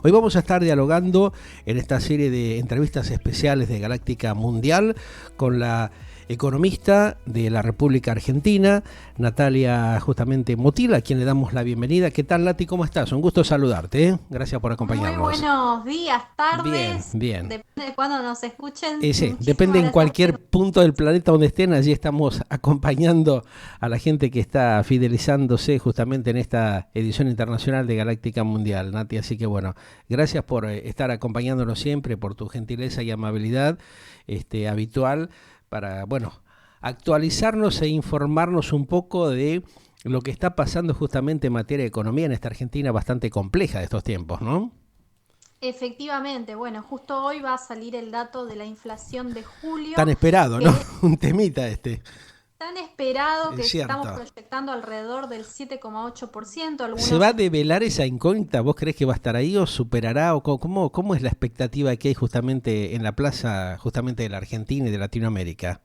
Hoy vamos a estar dialogando en esta serie de entrevistas especiales de Galáctica Mundial con la economista de la República Argentina, Natalia justamente Motila, a quien le damos la bienvenida. ¿Qué tal, Nati? ¿Cómo estás? Un gusto saludarte, ¿eh? Gracias por Muy acompañarnos. buenos días, Bien, tardes, bien. depende de cuándo nos escuchen. Sí, depende Muchísimas en gracias cualquier punto del planeta donde estén, allí estamos acompañando a la gente que está fidelizándose justamente en esta edición internacional de Galáctica Mundial, Nati. Así que bueno, gracias por estar acompañándonos siempre, por tu gentileza y amabilidad habitual para, bueno, actualizarnos e informarnos un poco de lo que está pasando justamente en materia de economía en esta Argentina bastante compleja de estos tiempos, ¿no? efectivamente, bueno, justo hoy va a salir el dato de la inflación de Tan julio, esperado, ¿no? que es Un temita este. tan esperado que Es estamos cierto. proyectando alrededor del 7,8%. ¿Se va Algunos a develar esa incógnita? ¿Vos creés que va a estar ahí o superará? ¿O cómo es la expectativa que hay justamente en la plaza justamente de la Argentina y de Latinoamérica?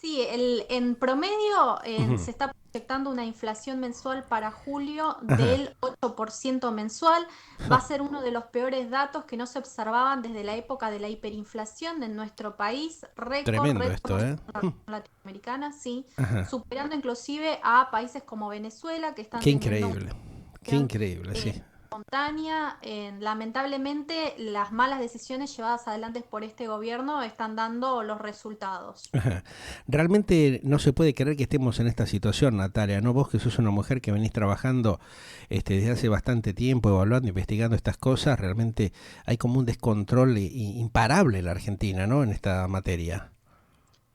sí, en promedio Ujú. se está proyectando una inflación mensual para julio Ajá. del 8% mensual. Va a Ja, ser uno de los peores datos que no se observaban desde la época de la hiperinflación en nuestro país. Récord, tremendo récord esto, en ¿eh? la región latinoamericana, sí, Ajá. superando inclusive a países como Venezuela que están Qué teniendo increíble. Qué una increíble, sí. espontánea. Lamentablemente, las malas decisiones llevadas adelante por este gobierno están dando los resultados. Ajá. Realmente no se puede creer que estemos en esta situación, Natalia, ¿no? Vos que sos una mujer que venís trabajando desde hace bastante tiempo, evaluando, investigando estas cosas, realmente hay como un descontrol imparable en la Argentina, ¿no? En esta materia.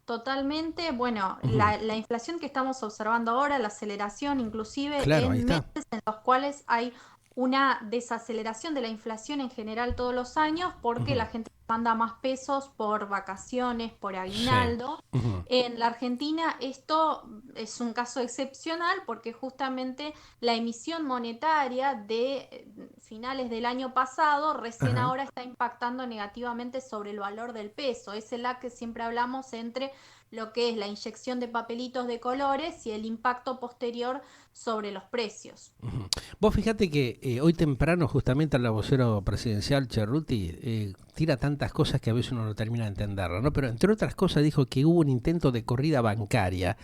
Totalmente, bueno, Ujú. la inflación que estamos observando ahora, la aceleración inclusive Claro, ahí en está. meses en los cuales hay una desaceleración de la inflación en general todos los años porque Ujú. la gente manda más pesos por vacaciones, por Sí. aguinaldo. Ujú. En la Argentina esto es un caso excepcional porque justamente la emisión monetaria de finales del año pasado recién Ajá. ahora está impactando negativamente sobre el valor del peso. Es el lag que siempre hablamos entre lo que es la inyección de papelitos de colores y el impacto posterior sobre los precios. Ujú. Vos fíjate que hoy temprano justamente la vocero presidencial Cerruti tira tantas cosas que a veces uno no termina de entenderlo, ¿no? Pero entre otras cosas dijo que hubo un intento de corrida bancaria.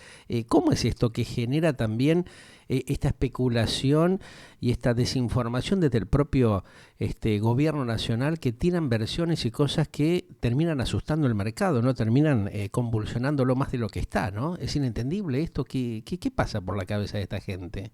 ¿Cómo es esto que genera también esta especulación y esta desinformación desde el propio gobierno nacional que tiran versiones y cosas que terminan asustando el mercado, ¿no? Terminan convulsionándolo más de lo que está, ¿no? Es inentendible esto. ¿Qué pasa por la cabeza de esta gente?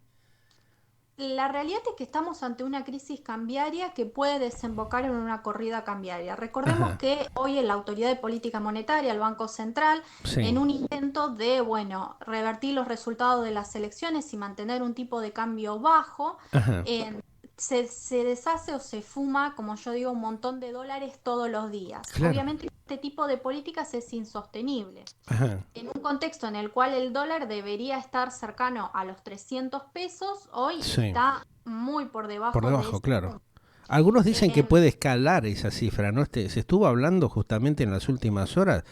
La realidad es que estamos ante una crisis cambiaria que puede desembocar en una corrida cambiaria. Recordemos Ajá. que hoy en la Autoridad de Política Monetaria, el Banco Central, Sí. en un intento de, bueno, revertir los resultados de las elecciones y mantener un tipo de cambio bajo, Ajá. eh, se deshace o se fuma, como yo digo, un montón de dólares todos los días. Claro. Obviamente, este tipo de políticas es insostenible. Ajá. En un contexto en el cual el dólar debería estar cercano a los 300 pesos, hoy Sí. está muy por Por debajo de debajo, ese claro. punto. Algunos dicen que Eh, puede escalar esa cifra, ¿no? Se estuvo hablando justamente en las últimas horas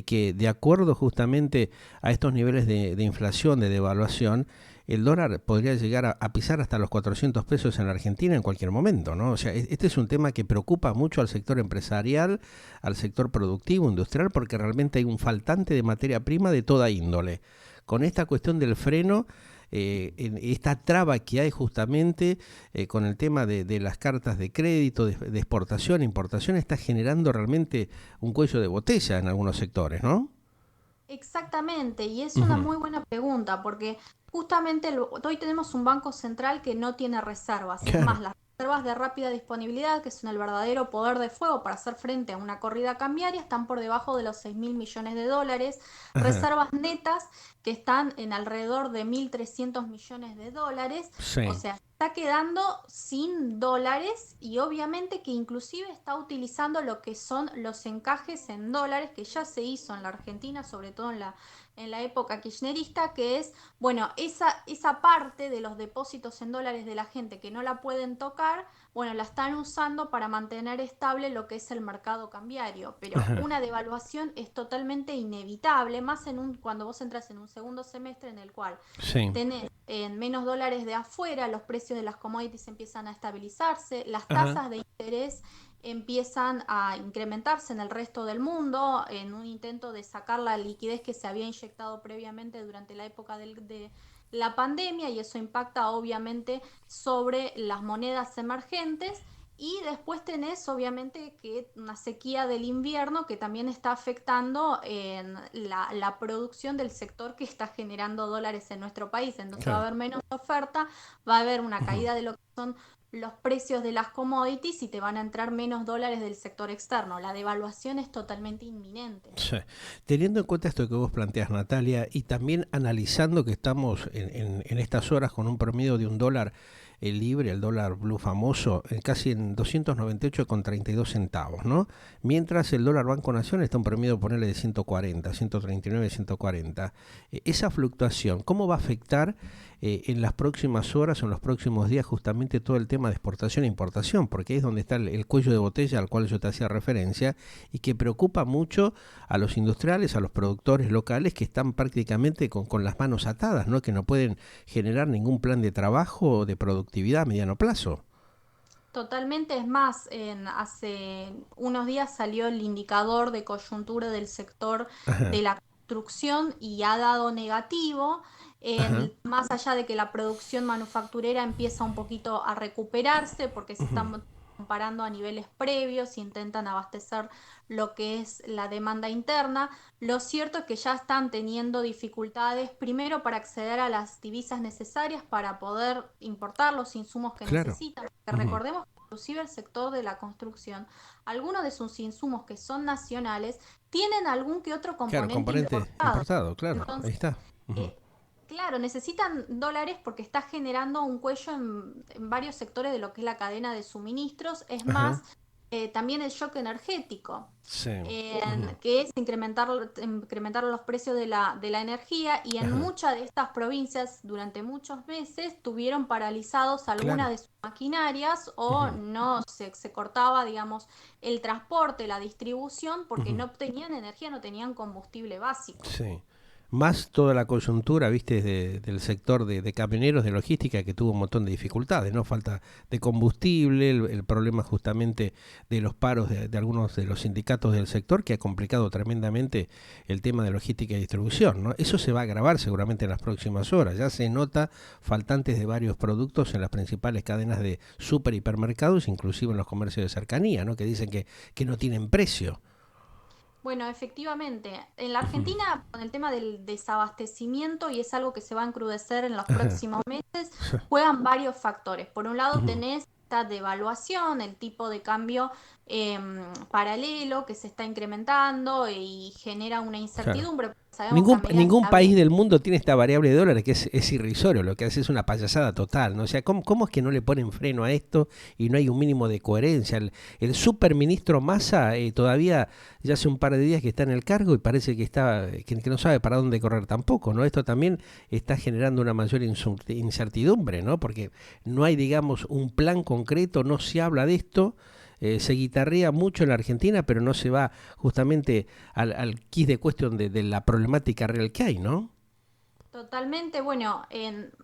que de acuerdo justamente a estos niveles de inflación, de devaluación, el dólar podría llegar a pisar hasta los 400 pesos en la Argentina en cualquier momento, ¿no? O sea, este es un tema que preocupa mucho al sector empresarial, al sector productivo, industrial, porque realmente hay un faltante de materia prima de toda índole. Con esta cuestión del freno, en esta traba que hay justamente con el tema de las cartas de crédito, de exportación, importación, está generando realmente un cuello de botella en algunos sectores, ¿no? Exactamente, y es una Ujú. muy buena pregunta, porque justamente hoy tenemos un banco central que no tiene reservas. Es Claro. más, las reservas de rápida disponibilidad, que son el verdadero poder de fuego para hacer frente a una corrida cambiaria, están por debajo de los 6.000 millones de dólares. Ajá. Reservas netas que están en alrededor de 1.300 millones de dólares. O Sí. sea, está quedando sin dólares y obviamente que inclusive está utilizando lo que son los encajes en dólares que ya se hizo en la Argentina, sobre todo en la en la época kirchnerista, que es, bueno, esa parte de los depósitos en dólares de la gente que no la pueden tocar, bueno, la están usando para mantener estable lo que es el mercado cambiario, pero Ajá, una devaluación es totalmente inevitable, más cuando vos entras en un segundo semestre en el cual sí, tenés en menos dólares de afuera, los precios de las commodities empiezan a estabilizarse, las ajá, tasas de interés empiezan a incrementarse en el resto del mundo en un intento de sacar la liquidez que se había inyectado previamente durante la época de la pandemia, y eso impacta obviamente sobre las monedas emergentes. Y después tenés obviamente que una sequía del invierno que también está afectando en la producción del sector que está generando dólares en nuestro país. Entonces va a claro. haber menos oferta, va a haber una Ujú. caída de lo que son los precios de las commodities y te van a entrar menos dólares del sector externo. La devaluación es totalmente inminente. Sí. Teniendo en cuenta esto que vos planteas, Natalia, y también analizando que estamos en estas horas con un promedio de un dólar libre, el dólar blue famoso, casi en 298,32 centavos, ¿no? Mientras el dólar Banco Nación está un promedio, ponerle de 140, 139, 140. Esa fluctuación, ¿cómo va a afectar en las próximas horas o en los próximos días justamente todo el tema de exportación e importación? Porque ahí es donde está el cuello de botella al cual yo te hacía referencia y que preocupa mucho a los industriales, a los productores locales que están prácticamente con las manos atadas, ¿no? Que no pueden generar ningún plan de trabajo o de productividad a mediano plazo. Totalmente, es más, hace unos días salió el indicador de coyuntura del sector Ajá, de la construcción y ha dado negativo, ajá, más allá de que la producción manufacturera empieza un poquito a recuperarse porque se ujú, están comparando a niveles previos y intentan abastecer lo que es la demanda interna. Lo cierto es que ya están teniendo dificultades primero para acceder a las divisas necesarias para poder importar los insumos que claro. necesitan. Porque Ujú. recordemos que inclusive el sector de la construcción, algunos de sus insumos que son nacionales, tienen algún que otro Claro, componente componente importado. importado, claro, ahí Entonces, está. Ujú, eh, claro, necesitan dólares porque está generando un cuello en varios sectores de lo que es la cadena de suministros. Es ajá, más, también el shock energético, sí, ujú, que es incrementar los precios de la energía, y en ajá, muchas de estas provincias durante muchos meses tuvieron paralizados algunas claro. de sus maquinarias o Ujú, no se cortaba, digamos, el transporte, la distribución porque ujú. no obtenían energía, no tenían combustible básico. Sí. Más toda la coyuntura, viste, del sector de camioneros de logística que tuvo un montón de dificultades, ¿no? Falta de combustible, el problema justamente de los paros de algunos de los sindicatos del sector que ha complicado tremendamente el tema de logística y distribución, ¿no? Eso se va a agravar seguramente en las próximas horas. Ya se nota faltantes de varios productos en las principales cadenas de super hipermercados, inclusive en los comercios de cercanía, ¿no? Que dicen que no tienen precio. Bueno, efectivamente, en la Ujú. Argentina con el tema del desabastecimiento, y es algo que se va a encrudecer en los Ajá. próximos meses, juegan varios factores. Por un lado Ujú. tenés esta devaluación, el tipo de cambio paralelo que se está incrementando y genera una Claro. incertidumbre, porque sabemos que a Ningún, medida que ningún la país del mundo tiene esta variable de dólares que es irrisorio, lo que hace es una payasada total, ¿no? O sea, ¿cómo es que no le ponen freno a esto y no hay un mínimo de coherencia? El superministro Massa todavía ya hace un par de días que está en el cargo y parece que está que no sabe para dónde correr tampoco, ¿no? Esto también está generando una mayor incertidumbre, ¿no? Porque no hay, digamos, un plan concreto, no se habla de esto. Se guitarrea mucho en la Argentina, pero no se va justamente al quiz de cuestión de la problemática real que hay, ¿no? Totalmente, bueno,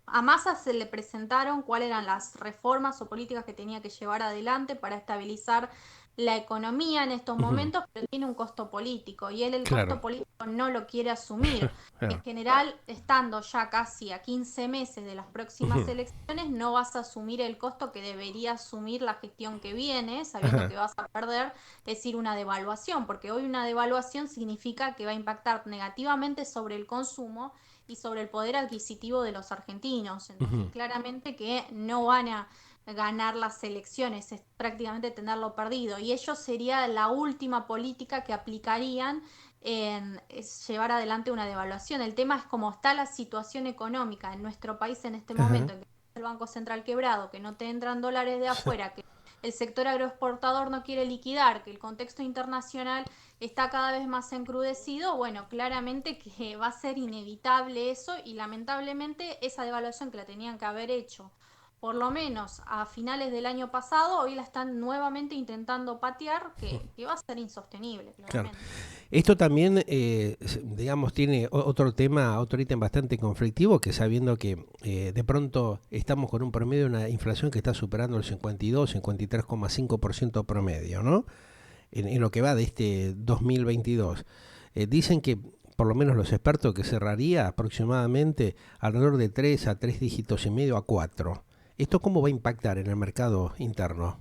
a Massa se le presentaron cuáles eran las reformas o políticas que tenía que llevar adelante para estabilizar la economía en estos Ujú. momentos, pero tiene un costo político y él el Claro. costo político no lo quiere asumir. En Claro. general, estando ya casi a 15 meses de las próximas Ujú. elecciones, no vas a asumir el costo que debería asumir la gestión que viene, sabiendo Ajá. que vas a perder, es decir, una devaluación, porque hoy una devaluación significa que va a impactar negativamente sobre el consumo y sobre el poder adquisitivo de los argentinos. Entonces, Ujú. claramente que no van a ganar las elecciones, es prácticamente tenerlo perdido. Y ello sería la última política que aplicarían en llevar adelante una devaluación. El tema es cómo está la situación económica en nuestro país en este Ajá. momento, en que el Banco Central quebrado, que no te entran dólares de afuera, que el sector agroexportador no quiere liquidar, que el contexto internacional está cada vez más encrudecido, bueno, claramente que va a ser inevitable eso y lamentablemente esa devaluación que la tenían que haber hecho por lo menos a finales del año pasado, hoy la están nuevamente intentando patear, que va a ser insostenible, Claro. claramente. Esto también, digamos, tiene otro tema, otro ítem bastante conflictivo, que sabiendo que de pronto estamos con un promedio de una inflación que está superando el 52, 53,5% promedio, ¿no? En lo que va de este 2022. Dicen que, por lo menos los expertos, que cerraría aproximadamente alrededor de 3 a 3 dígitos y medio a 4. ¿Esto cómo va a impactar en el mercado interno?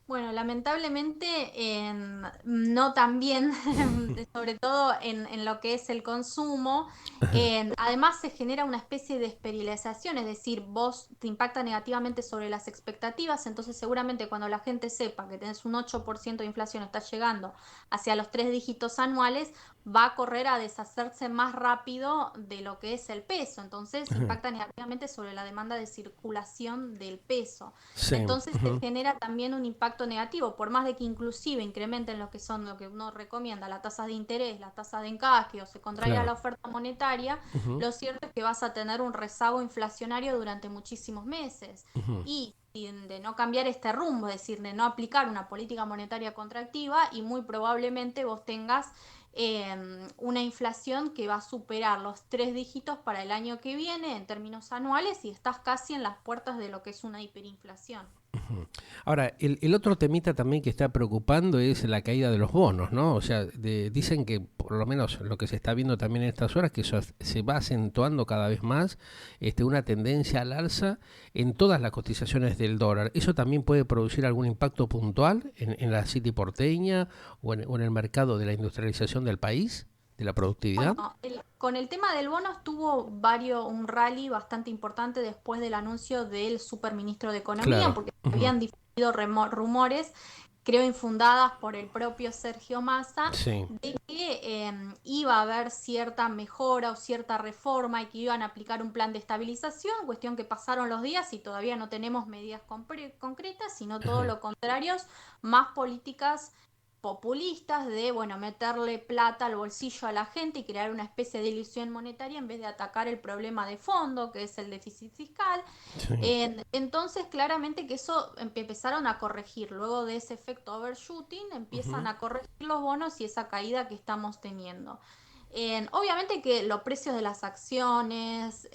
Bueno, lamentablemente no tan bien, sobre todo en lo que es el consumo. Además se genera una especie de esterilización, es decir, vos te impacta negativamente sobre las expectativas, entonces seguramente cuando la gente sepa que tenés un 8% de inflación, estás llegando hacia los 3 dígitos anuales, va a correr a deshacerse más rápido de lo que es el peso, entonces impacta negativamente sobre la demanda de circulación del peso. Sí. Entonces se genera también un impacto negativo, por más de que inclusive incrementen lo que son lo que uno recomienda, la tasa de interés, la tasa de encaje o se contraiga Claro. la oferta monetaria, lo cierto es que vas a tener un rezago inflacionario durante muchísimos meses. Y de no cambiar este rumbo, es decir, de no aplicar una política monetaria contractiva y muy probablemente vos tengas una inflación que va a superar los 3 dígitos para el año que viene en términos anuales y estás casi en las puertas de lo que es una hiperinflación. Ahora, el otro temita también que está preocupando es la caída de los bonos, ¿no? O sea, dicen que por lo menos lo que se está viendo también en estas horas, que eso se va acentuando cada vez más, una tendencia al alza en todas las cotizaciones del dólar. ¿Eso también puede producir algún impacto puntual en la City porteña o en el mercado de la industrialización del país, de la Bueno, productividad? con el tema del bono estuvo un rally bastante importante después del anuncio del superministro de Economía, Claro. porque Ujú. habían difundido rumores, creo infundadas por el propio Sergio Massa, Sí. de que iba a haber cierta mejora o cierta reforma y que iban a aplicar un plan de estabilización, cuestión que pasaron los días y todavía no tenemos medidas concretas, sino todo Ajá. lo contrario, más políticas populistas de, bueno, meterle plata al bolsillo a la gente y crear una especie de ilusión monetaria en vez de atacar el problema de fondo, que es el déficit fiscal. Sí. Entonces, claramente que eso empezaron a corregir. Luego de ese efecto overshooting, empiezan Ujú. a corregir los bonos y esa caída que estamos teniendo. Obviamente que los precios de las acciones,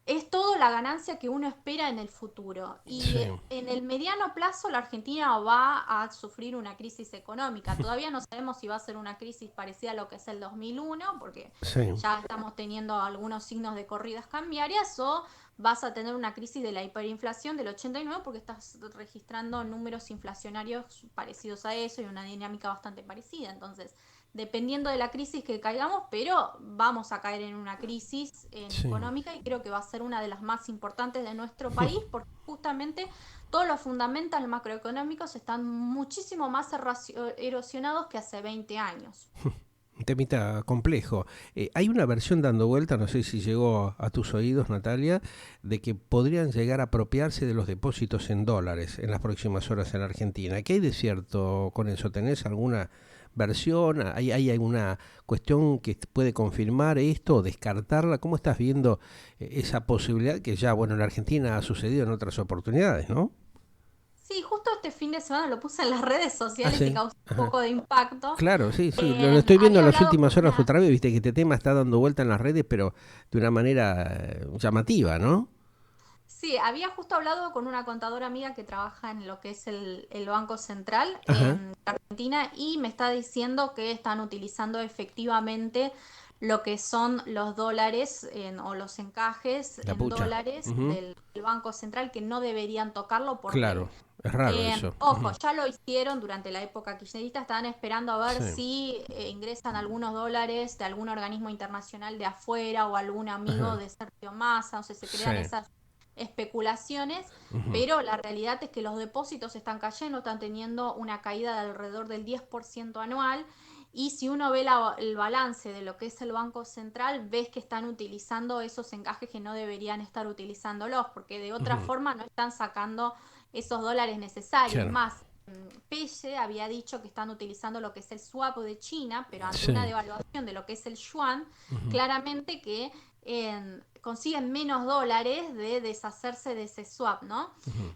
es todo la ganancia que uno espera en el futuro. Y Sí. en el mediano plazo la Argentina va a sufrir una crisis económica. Todavía no sabemos si va a ser una crisis parecida a lo que es el 2001, porque Sí. ya estamos teniendo algunos signos de corridas cambiarias, o vas a tener una crisis de la hiperinflación del 89 porque estás registrando números inflacionarios parecidos a eso y una dinámica bastante parecida. Entonces, dependiendo de la crisis que caigamos, pero vamos a caer en una crisis Sí. económica y creo que va a ser una de las más importantes de nuestro país porque justamente todos los fundamentales macroeconómicos están muchísimo más erosionados que hace 20 años. Un temita complejo. Hay una versión dando vuelta, no sé si llegó a tus oídos, Natalia, de que podrían llegar a apropiarse de los depósitos en dólares en las próximas horas en Argentina. ¿Qué hay de cierto con eso? ¿Tenés alguna versión? ¿Hay alguna cuestión que puede confirmar esto o descartarla? ¿Cómo estás viendo esa posibilidad que ya, bueno, en la Argentina ha sucedido en otras oportunidades, ¿no? Sí, justo este fin de semana lo puse en las redes Ah, sociales y sí. causó un Ajá. poco de impacto. Claro, sí, sí, lo estoy viendo en Había las hablado con últimas horas una. otra vez, viste que este tema está dando vuelta en las redes, pero de una manera llamativa, ¿no? Sí, había justo hablado con una contadora amiga que trabaja en lo que es el Banco Central Ajá, en Argentina y me está diciendo que están utilizando efectivamente lo que son los dólares o los encajes la en pucha. dólares Ujú. del Banco Central que no deberían tocarlo por ley. Claro, es raro eso. Ojo, Ujú. ya lo hicieron durante la época kirchnerista, estaban esperando a ver Sí, si ingresan algunos dólares de algún organismo internacional de afuera o algún amigo ajá, de Sergio Massa, o sea, se sí. crean esas especulaciones, Ujú. pero la realidad es que los depósitos están cayendo, están teniendo una caída de alrededor del 10% anual. Y si uno ve el balance de lo que es el Banco Central, ves que están utilizando esos encajes que no deberían estar utilizándolos, porque de otra Ujú. forma no están sacando esos dólares necesarios. Es Claro. más, Pelle había dicho que están utilizando lo que es el swap de China, pero ante una Sí. devaluación de lo que es el yuan, Ujú. claramente que consiguen menos dólares de deshacerse de ese swap, ¿no? Ujú.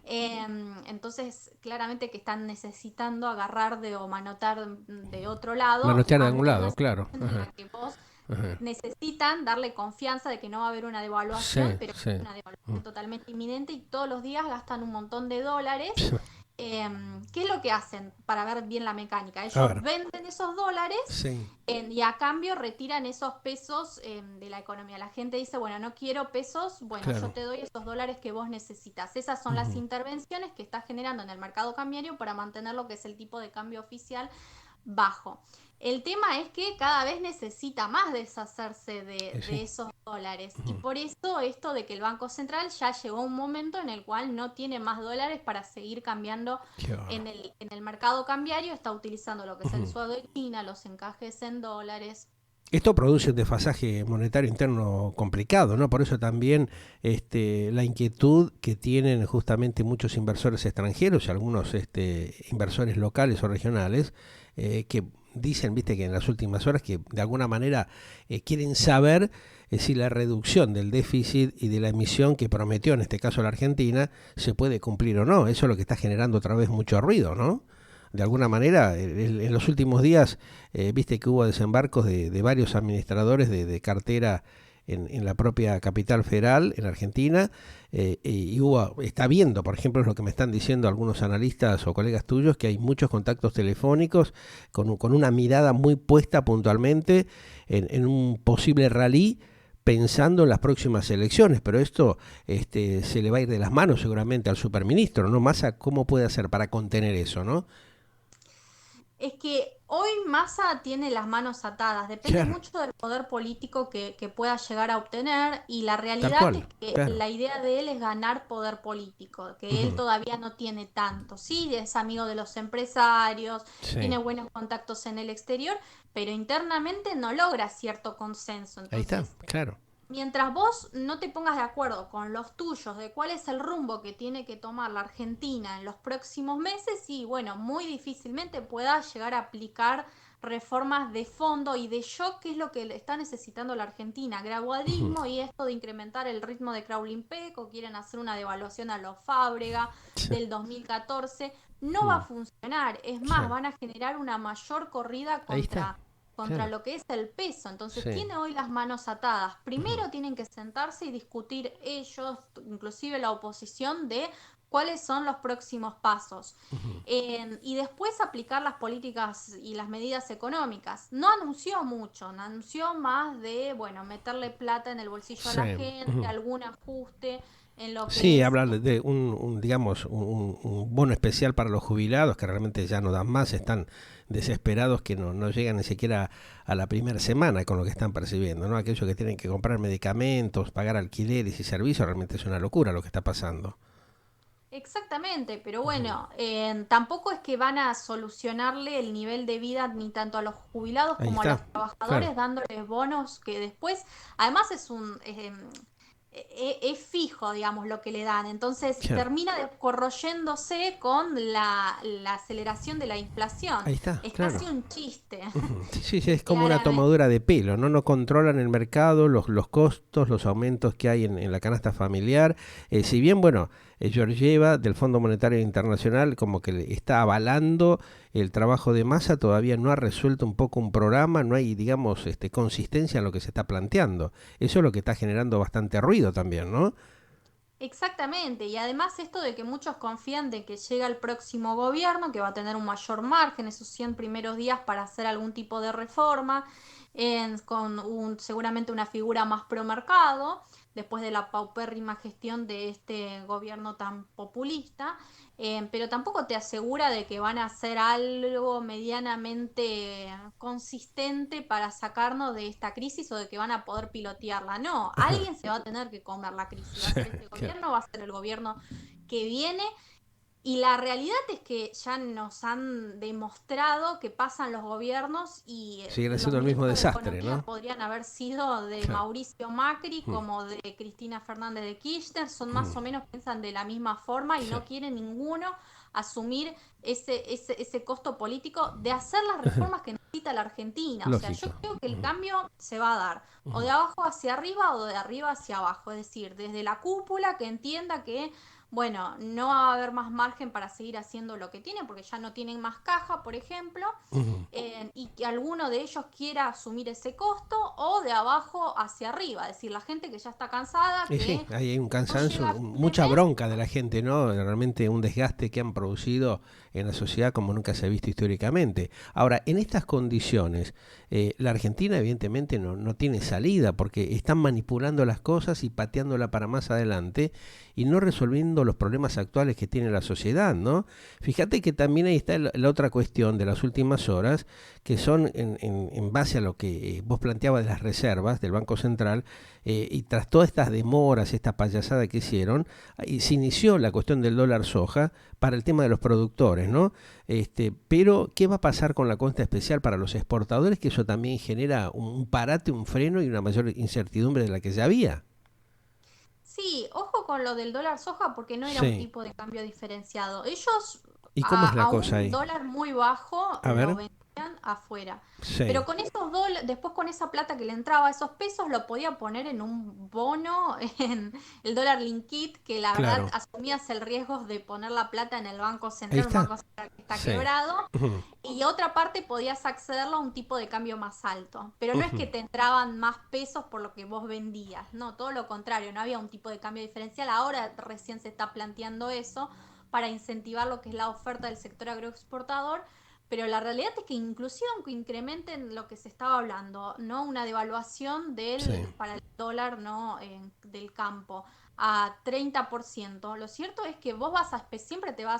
Entonces, claramente que están necesitando agarrar o manotar de otro lado, Manotear de algún ante una lado, claro. situación en Ajá, la que vos ajá. necesitan darle confianza de que no va a haber una devaluación, Sí, pero sí. es una Mm. devaluación totalmente inminente y todos los días gastan un montón de dólares. ¿Qué es lo que hacen para ver bien la mecánica? A Ellos ver, venden esos dólares sí. y a cambio retiran esos pesos de la economía. La gente dice, bueno, no quiero pesos, bueno, yo Claro. te doy esos dólares que vos necesitas. Esas son las Ujú. intervenciones que está generando en el mercado cambiario para mantener lo que es el tipo de cambio oficial bajo. El tema es que cada vez necesita más deshacerse Sí. de esos dólares y Ujú. por eso esto de que el Banco Central ya llegó a un momento en el cual no tiene más dólares para seguir cambiando Qué bárbaro. en el mercado cambiario, está utilizando lo que es el Ujú. sueldo de China, los encajes en dólares. Esto produce un desfasaje monetario interno complicado, ¿no? Por eso también la inquietud que tienen justamente muchos inversores extranjeros y algunos inversores locales o regionales que dicen, viste, que en las últimas horas que de alguna manera quieren saber si la reducción del déficit y de la emisión que prometió en este caso la Argentina se puede cumplir o no. Eso es lo que está generando otra vez mucho ruido, ¿no? De alguna manera, en los últimos días, viste que hubo desembarcos de varios administradores de cartera en la propia capital federal, en Argentina, y está viendo, por ejemplo, es lo que me están diciendo algunos analistas o colegas tuyos, que hay muchos contactos telefónicos con una mirada muy puesta puntualmente en un posible rally pensando en las próximas elecciones, pero esto se le va a ir de las manos seguramente al superministro, ¿no? Massa, ¿cómo puede hacer para contener eso, no? Es que hoy Massa tiene las manos atadas, depende Claro, mucho del poder político que pueda llegar a obtener y la tal realidad es cual, que claro. la idea de él es ganar poder político, que él Ujú. todavía no tiene tanto. Sí, es amigo de los empresarios, Sí, tiene buenos contactos en el exterior, pero internamente no logra cierto consenso. ahí está, Entonces, claro. mientras vos no te pongas de acuerdo con los tuyos de cuál es el rumbo que tiene que tomar la Argentina en los próximos meses, y bueno, muy difícilmente pueda llegar a aplicar reformas de fondo y de shock, que es lo que está necesitando la Argentina, Ujú. gradualismo y esto de incrementar el ritmo de crawling peak, o quieren hacer una devaluación a los Fábrega Sí. del 2014, no va a Mm. funcionar, es más, Claro, van a generar una mayor corrida ahí está, contra claro. lo que es el peso. Entonces Sí. tiene hoy las manos atadas. Ujú. Primero tienen que sentarse y discutir ellos, inclusive la oposición, de cuáles son los próximos pasos. Ujú. Y después aplicar las políticas y las medidas económicas. No anunció mucho, no anunció más de, bueno, meterle plata en el bolsillo a Sí. la gente, Ujú. algún ajuste en lo que Sí, es. hablar de digamos, un bono especial para los jubilados que realmente ya no dan más, están desesperados que no llegan ni siquiera a la primera semana con lo que están percibiendo, ¿no? Aquellos que tienen que comprar medicamentos, pagar alquileres y servicios, realmente es una locura lo que está pasando. Exactamente, pero Ujú. bueno, tampoco es que van a solucionarle el nivel de vida ni tanto a los jubilados Ahí como a está, los claro. trabajadores, dándoles bonos que después, además es fijo, digamos, lo que le dan, entonces Claro. termina corroyéndose con la aceleración de la inflación. Ahí está, Es claro. casi un chiste, Ujú. Sí, sí, sí, es como una claramente. tomadura de pelo, ¿no? No controlan el mercado, los costos, los aumentos que hay en la canasta familiar. Si bien, bueno, Georgieva del Fondo Monetario Internacional como que le está avalando el trabajo de Massa, todavía no ha resuelto un poco un programa, no hay, digamos, consistencia en lo que se está planteando. Eso es lo que está generando bastante ruido también, ¿no? Exactamente, y además esto de que muchos confían de que llega el próximo gobierno, que va a tener un mayor margen esos 100 primeros días para hacer algún tipo de reforma, con seguramente una figura más pro mercado, después de la paupérrima gestión de este gobierno tan populista, pero tampoco te asegura de que van a hacer algo medianamente consistente para sacarnos de esta crisis o de que van a poder pilotearla. No, alguien se va a tener que comer la crisis. Va a Sí, ser este claro. gobierno, va a ser el gobierno que viene Y la realidad es que ya nos han demostrado que pasan los gobiernos y Siguen los haciendo el mismo ministros de desastre, Economía ¿no? podrían haber sido de Claro. Mauricio Macri Mm. como de Cristina Fernández de Kirchner, son más o menos, piensan de la misma forma y Sí. no quieren ninguno asumir ese costo político de hacer las reformas que necesita la Argentina. O sea, yo Lógico. creo que el cambio se va a dar o de abajo hacia arriba o de arriba hacia abajo, es decir, desde la cúpula que entienda que bueno, no va a haber más margen para seguir haciendo lo que tienen, porque ya no tienen más caja, por ejemplo, Ujú. y que alguno de ellos quiera asumir ese costo, o de abajo hacia arriba, es decir, la gente que ya está cansada, Y sí, que ahí hay un no cansancio, llega a fin de mucha mes. bronca de la gente, ¿no? Realmente un desgaste que han producido en la sociedad como nunca se ha visto históricamente. Ahora, en estas condiciones, la Argentina evidentemente no tiene salida porque están manipulando las cosas y pateándola para más adelante y no resolviendo los problemas actuales que tiene la sociedad, ¿no? Fíjate que también ahí está la otra cuestión de las últimas horas, que son en base a lo que vos planteabas de las reservas del Banco Central, y tras todas estas demoras, esta payasada que hicieron, y se inició la cuestión del dólar soja para el tema de los productores, ¿no? Pero, ¿qué va a pasar con la cuenta especial para los exportadores? Que eso también genera un parate, un freno y una mayor incertidumbre de la que ya había. Sí, ojo con lo del dólar soja porque no era un Sí. tipo de cambio diferenciado. Ellos ¿Y cómo es la a cosa un ahí? dólar muy bajo A lo ver. vendían afuera. Sí, Pero con esos dólares, después con esa plata que le entraba, esos pesos lo podía poner en un bono, en el dólar liquid, que la verdad claro. asumías el riesgo de poner la plata en el Banco Ahí Central, un está. Banco Central que está Sí. quebrado, Ujú, y otra parte podías accederlo a un tipo de cambio más alto. Pero no es ujú. que te entraban más pesos por lo que vos vendías, no, todo lo contrario, no había un tipo de cambio diferencial. Ahora recién se está planteando eso para incentivar lo que es la oferta del sector agroexportador, pero la realidad es que inclusive aunque incrementen lo que se estaba hablando, no una devaluación Sí. para el dólar no del campo a 30%. Lo cierto es que vos siempre te va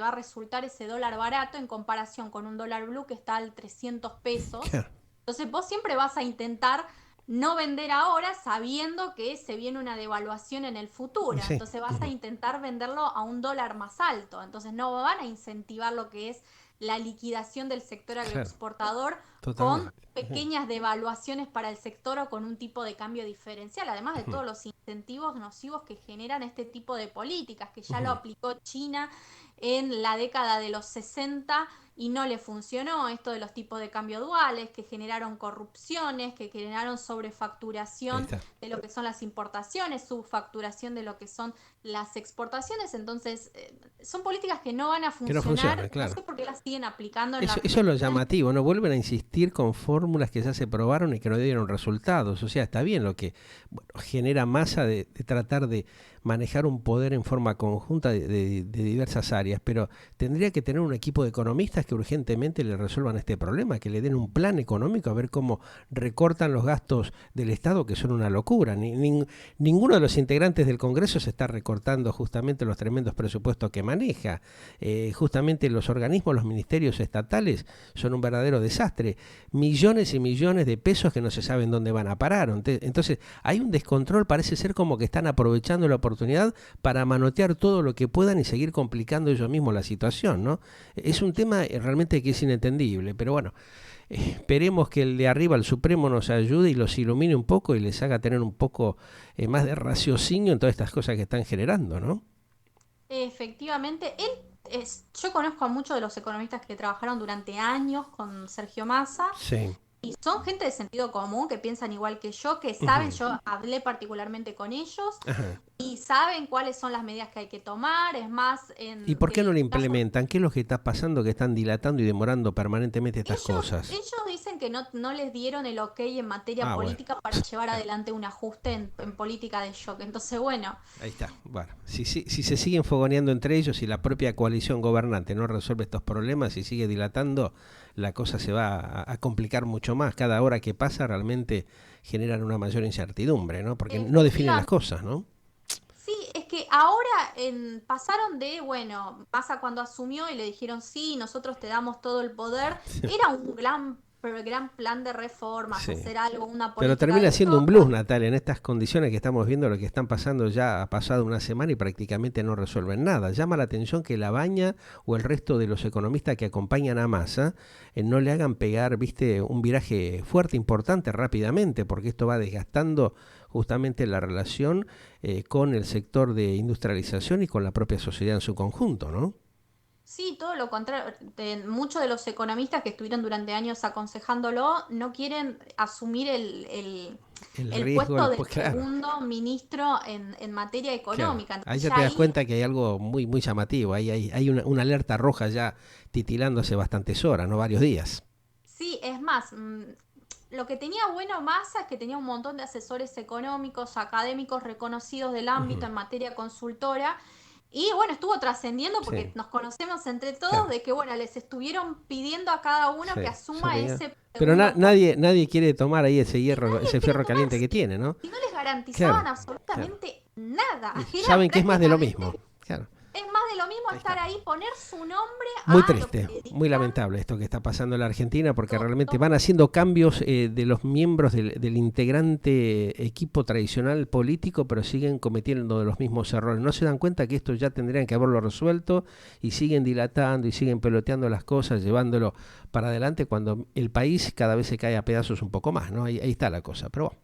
a resultar ese dólar barato en comparación con un dólar blue que está al 300 pesos. Claro. Entonces vos siempre vas a intentar no vender ahora sabiendo que se viene una devaluación en el Y futuro. sí. Entonces vas a Ujú. intentar venderlo a un dólar más alto. Entonces no van a incentivar lo que es la liquidación del sector Claro. agroexportador con Totalmente. Ujú, pequeñas devaluaciones para el sector o con un tipo de cambio diferencial, además de ujú, todos los incentivos nocivos que generan este tipo de políticas, que ya lo ujú. aplicó China en la década de los 60 y no le funcionó esto de los tipos de cambio duales que generaron corrupciones, que generaron Ahí sobrefacturación está. de lo que son las importaciones, subfacturación de lo que son las exportaciones. Entonces, son políticas que no van a Que no funcionar. funcione, No claro. sé por qué las siguen aplicando en la Eso es lo Argentina. llamativo, ¿no? Vuelven a insistir con fórmulas que ya se probaron y que no dieron resultados. O sea, está bien lo que bueno, genera masa de tratar de manejar un poder en forma conjunta de diversas áreas, pero tendría que tener un equipo de economistas que urgentemente le resuelvan este problema, que le den un plan económico a ver cómo recortan los gastos del Estado, que son una locura. Ninguno de los integrantes del Congreso se está recortando justamente los tremendos presupuestos que maneja. Justamente los organismos, los ministerios estatales son un verdadero desastre. Millones y millones de pesos que no se saben dónde van a parar. Entonces hay un descontrol, parece ser como que están aprovechando la oportunidad para manotear todo lo que puedan y seguir complicando ellos mismos la situación, ¿no? Es un tema realmente que es inentendible, pero bueno, esperemos que el de arriba, el Supremo, nos ayude y los ilumine un poco y les haga tener un poco más de raciocinio en todas estas cosas que están generando, ¿no? Efectivamente, yo conozco a muchos de los economistas que trabajaron durante años con Sergio Massa. Sí. Y son gente de sentido común, que piensan igual que yo, que saben, Ujú. yo hablé particularmente con ellos Ajá. y saben cuáles son las medidas que hay que tomar. Es más, ¿Y en por qué no el lo caso implementan? ¿Qué es lo que está pasando que están dilatando y demorando permanentemente estas cosas? ellos dicen que no les dieron el ok en materia Ah, bueno. política para llevar Claro. adelante un ajuste en política de shock. Entonces, bueno, Ahí está. Bueno, si se siguen fogoneando entre ellos y la propia coalición gobernante no resuelve estos problemas y sigue dilatando, la cosa se va a complicar mucho más. Cada hora que pasa realmente generan una mayor incertidumbre, ¿no? Porque no definen las efectivamente. cosas, ¿no? Sí, es que ahora pasaron de, bueno, pasa cuando asumió y le dijeron, sí, nosotros te damos todo el poder, era un gran gran plan de reformas, Sí. hacer algo, una Pero política termina de siendo un stock. blues, Natalia, en estas condiciones que estamos viendo, lo que están pasando ya ha pasado una semana y prácticamente no resuelven nada. Llama la atención que la Baña o el resto de los economistas que acompañan a Massa no le hagan pegar, viste, un viraje fuerte, importante, rápidamente, porque esto va desgastando justamente la relación con el sector de industrialización y con la propia sociedad en su conjunto, ¿no? Sí, todo lo contrario. Muchos de los economistas que estuvieron durante años aconsejándolo no quieren asumir El el riesgo, puesto del pues claro. segundo ministro en materia Claro, económica. ahí Entonces ya te ya das ahí, cuenta que hay algo muy, muy llamativo. Ahí hay una alerta roja ya titilando hace bastantes horas, no varios días. sí, es más, lo que tenía bueno Massa es que tenía un montón de asesores económicos, académicos reconocidos del ámbito Ujú. en materia consultora. Y bueno, estuvo trascendiendo porque Sí, nos conocemos entre todos claro, de que, bueno, les estuvieron pidiendo a cada uno que sí, yo asuma veía. ese Pero segundo puesto. nadie quiere tomar ahí ese Y hierro, nadie ese quiere fierro tomar caliente que tiene, ¿no? y no les garantizaban Claro, claro. absolutamente nada. Y Era saben que es más de lo prácticamente, mismo. Claro, es más de lo mismo ahí estar está. ahí, poner su nombre Muy a lo que triste, muy dedican lamentable esto que está pasando en la Argentina, porque realmente todo. van haciendo cambios de los miembros del integrante equipo tradicional político, pero siguen cometiendo los mismos errores. No se dan cuenta que esto ya tendrían que haberlo resuelto y siguen dilatando y siguen peloteando las cosas, llevándolo para adelante cuando el país cada vez se cae a pedazos un poco más, ¿no? Ahí está la cosa, pero bueno.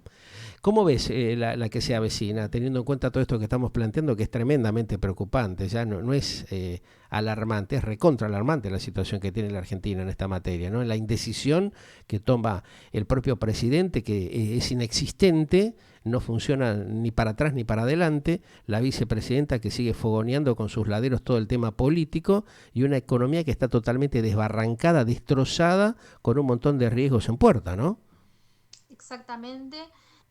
¿Cómo ves la que se avecina, teniendo en cuenta todo esto que estamos planteando, que es tremendamente preocupante? Ya no es alarmante, es recontra alarmante la situación que tiene la Argentina en esta materia, ¿no? La indecisión que toma el propio presidente, que es inexistente, no funciona ni para atrás ni para adelante, la vicepresidenta que sigue fogoneando con sus laderos todo el tema político y una economía que está totalmente desbarrancada, destrozada, con un montón de riesgos en puerta, ¿no? Exactamente.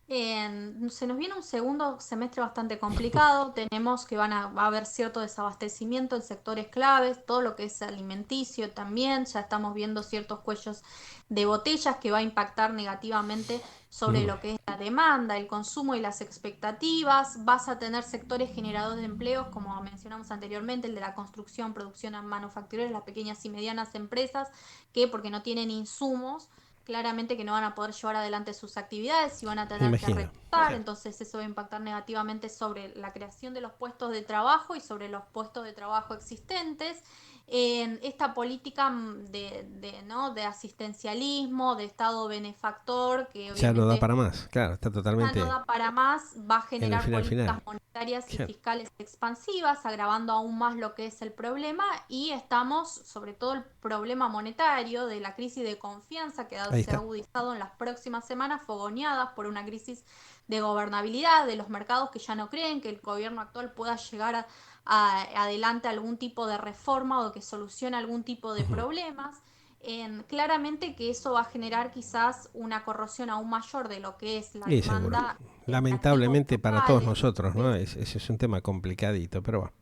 Se nos viene un segundo semestre bastante complicado. Tenemos que va a haber cierto desabastecimiento en sectores claves, todo lo que es alimenticio también. Ya estamos viendo ciertos cuellos de botellas que va a impactar negativamente sobre Mm. lo que es la demanda, el consumo y las expectativas. Vas a tener sectores generadores de empleos, como mencionamos anteriormente, el de la construcción, producción manufacturera, las pequeñas y medianas empresas, que porque no tienen insumos claramente que no van a poder llevar adelante sus actividades y van a Me tener que imagino. recortar, Claro. entonces eso va a impactar negativamente sobre la creación de los puestos de trabajo y sobre los puestos de trabajo existentes. En esta política ¿no? de asistencialismo, de Estado benefactor, que Ya no da obviamente para más, claro, está ya no totalmente da para más, va a en el generar final políticas final. monetarias y Claro. fiscales expansivas, agravando aún más lo que es el problema y estamos, sobre todo el problema monetario de la crisis de confianza que Ahí se ha está. agudizado en las próximas semanas, fogoneadas por una crisis de gobernabilidad de los mercados que ya no creen que el gobierno actual pueda llegar adelante algún tipo de reforma o que solucione algún tipo de Ujú. problemas. Claramente que eso va a generar quizás una corrosión aún mayor de lo que es la Y seguro. demanda de activos Lamentablemente para todos locales. nosotros, ¿no? Ese es un tema complicadito, pero bueno.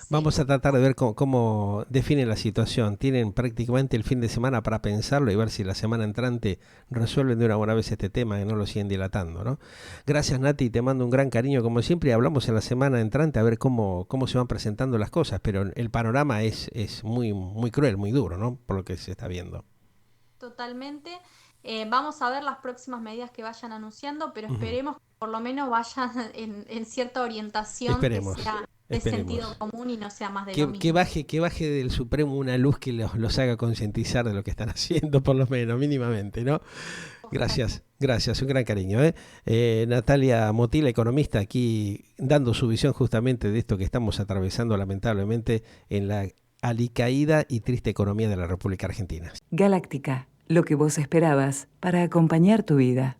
Sí, Vamos a tratar de ver cómo definen la situación. Tienen prácticamente el fin de semana para pensarlo y ver si la semana entrante resuelven de una buena vez este tema y no lo siguen dilatando, ¿no? Gracias, Nati, te mando un gran cariño como siempre y hablamos en la semana entrante a ver cómo se van presentando las cosas, pero el panorama es muy, muy cruel, muy duro, ¿no? Por lo que se está viendo. totalmente. Vamos a ver las próximas medidas que vayan anunciando, pero Ujú. esperemos que por lo menos vayan en cierta orientación que Esperemos, sea de sentido esperemos. común y no sea más de lo Que mismo. baje del Supremo una luz que los haga concientizar de lo que están haciendo, por lo menos, mínimamente, ¿no? Ojalá. Gracias, un gran cariño. Natalia Motila, economista, aquí dando su visión justamente de esto que estamos atravesando lamentablemente en la alicaída y triste economía de la República Argentina. Galáctica, lo que vos esperabas para acompañar tu vida.